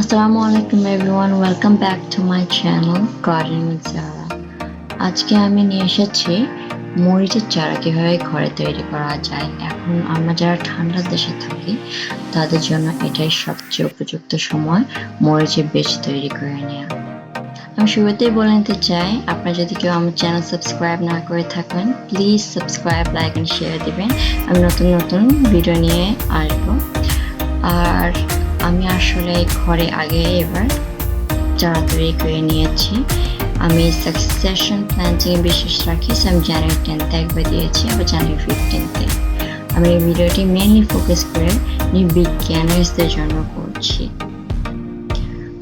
আসসালামু আলাইকুম everyone, welcome back to my channel garden with Zara. আজকে আমি নিয়ে এসেছি মরিচের চারা কীভাবে ঘরে তৈরি করা যায়। এখন আমরা যারা ঠান্ডা দেশে থাকি তাদের জন্য এটাই সবচেয়ে উপযুক্ত সময় মরিচের বীজ তৈরি করে নেওয়া। আমি শুরুতেই বলে নিতে চাই, আপনারা যদি কেউ আমার চ্যানেল সাবস্ক্রাইব না করে থাকেন please subscribe, like and share দিবেন। আমি নতুন নতুন ভিডিও নিয়ে আসবো। আর আমি আসলে ঘরে আগে এবার চারা তৈরি করে নিয়েছি। আমি সাকসেশন প্ল্যান্টিংয়ে বিশ্বাস রাখি, সো আমি জানুয়ারি 10th একবার দিয়েছি, আবার জানুয়ারি 15th। আমি এই ভিডিওটি মেনলি ফোকাস করে বিজ্ঞানার্সদের জন্য করছি।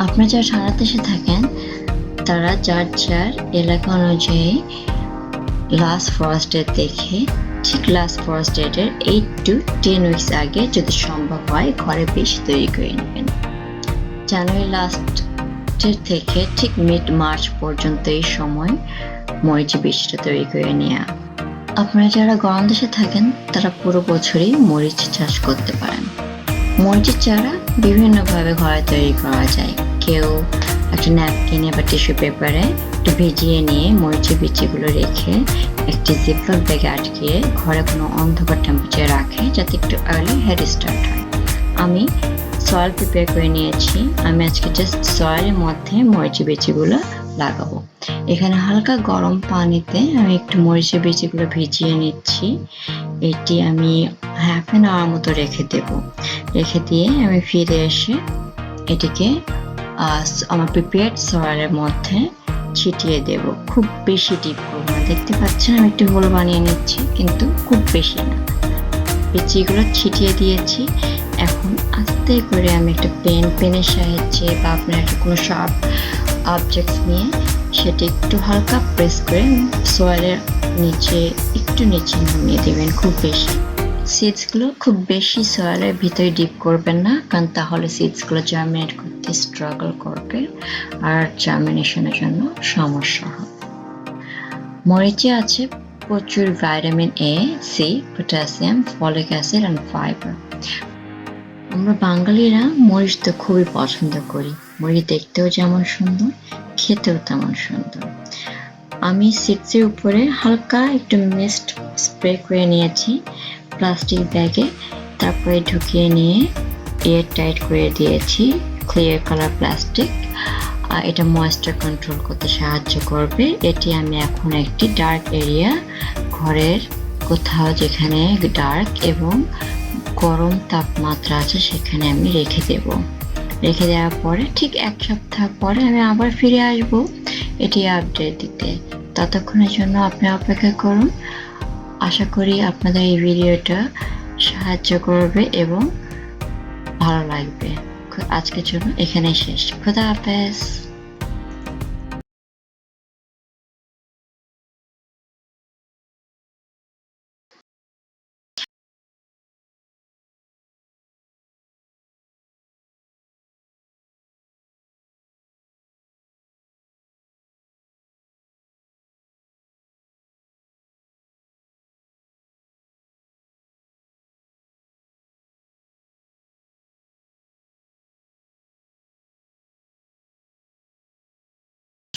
আপনারা যারা ঠান্ডা দেশে থাকেন তারা যার যার এলাকা অনুযায়ী লাস্ট ফ্রস্ট ডেট দেখে ঠিক লাস্ট ফ্রস্ট ডেটের 8 to 10 উইকস আগে যদি সম্ভব হয় ঘরে বীজ তৈরি করে নেবেন। জানুয়ারি লাস্টের থেকে ঠিক মিড মার্চ পর্যন্ত এই সময় মরিচের বীজটা তৈরি করে নেওয়া। আপনারা যারা গরম দেশে থাকেন তারা পুরো বছরই মরিচ চাষ করতে পারেন। মরিচের চারা বিভিন্নভাবে ঘরে তৈরি করা যায়। কেউ একটা ন্যাপকিনে বা টিস্যু পেপারে একটু ভিজিয়ে নিয়ে মরিচের বীজগুলো রেখে একটি জিপলক ব্যাগে আটকিয়ে ঘরে কোনো অন্ধকার টেম্পারেচারে রাখে যাতে একটু আর্লি হেড স্টার্ট হয়। আমি সয়েল প্রিপেয়ার করে নিয়েছি। আমি আজকে জাস্ট সয়েলের মধ্যে মরিচের বীজগুলো লাগাবো। এখানে হালকা গরম পানিতে আমি একটু মরিচের বীজগুলো ভিজিয়ে নিচ্ছি। এটি আমি হাফ অ্যান আওয়ার মতো রেখে দেব। রেখে দিয়ে আমি ফিরে এসে এটিকে আমার প্রিপেয়ার্ড সয়েলের মধ্যে ছিটিয়ে দেব। খুব বেশি ডিপ করব না, দেখতে পাচ্ছেন আমি একটু হোল বানিয়ে নিচ্ছি, কিন্তু খুব বেশি না। বীজগুলো ছিটিয়ে দিয়েছি। এখন আস্তে করে আমি একটা পেনের সাহায্যে বা আপনার একটা কোনো শার্প অবজেক্টস নিয়ে সেটা একটু হালকা প্রেস করে সয়েলের নিচে একটু নিচে নামিয়ে দেবেন। খুব বেশি সিডসগুলো খুব বেশি সয়েলের ভিতরে ডিপ করবেন না, কারণ তাহলে সিডসগুলো জার্মিনেট করতে স্ট্রাগল করবে আর জার্মিনেশনের জন্য সমস্যা হবে। মরিচে আছে প্রচুর vitamin A, C, potassium, folic acid and fibre. আমরা বাঙালিরা মরিচ তো খুবই পছন্দ করি। মরিচ দেখতেও যেমন সুন্দর, খেতেও তেমন সুন্দর। আমি সিডসের উপরে হালকা একটু মিস্ট স্প্রে করে নিয়েছি প্লাস্টিক ব্যাগে, তারপরে ঢুকিয়ে নিয়ে এয়ার টাইট করে দিয়েছি ক্লিয়ার কালার প্লাস্টিক। এটা ময়েশ্চার কন্ট্রোল করতে সাহায্য করবে। এটি আমি এখন একটি ডার্ক এরিয়া, ঘরের কোথাও যেখানে ডার্ক এবং গরম তাপমাত্রা আছে সেখানে আমি রেখে দেব। রেখে দেওয়ার পরে ঠিক 1 সপ্তাহ পরে আমি আবার ফিরে আসব এটি আপডেট দিতে। ততক্ষণের জন্য আপনি অপেক্ষা করুন। আশা করি আপনাদের এই ভিডিওটা সাহায্য করবে এবং ভালো লাগবে। আজকের জন্য এখানেই শেষ। খোদা হাফেজ।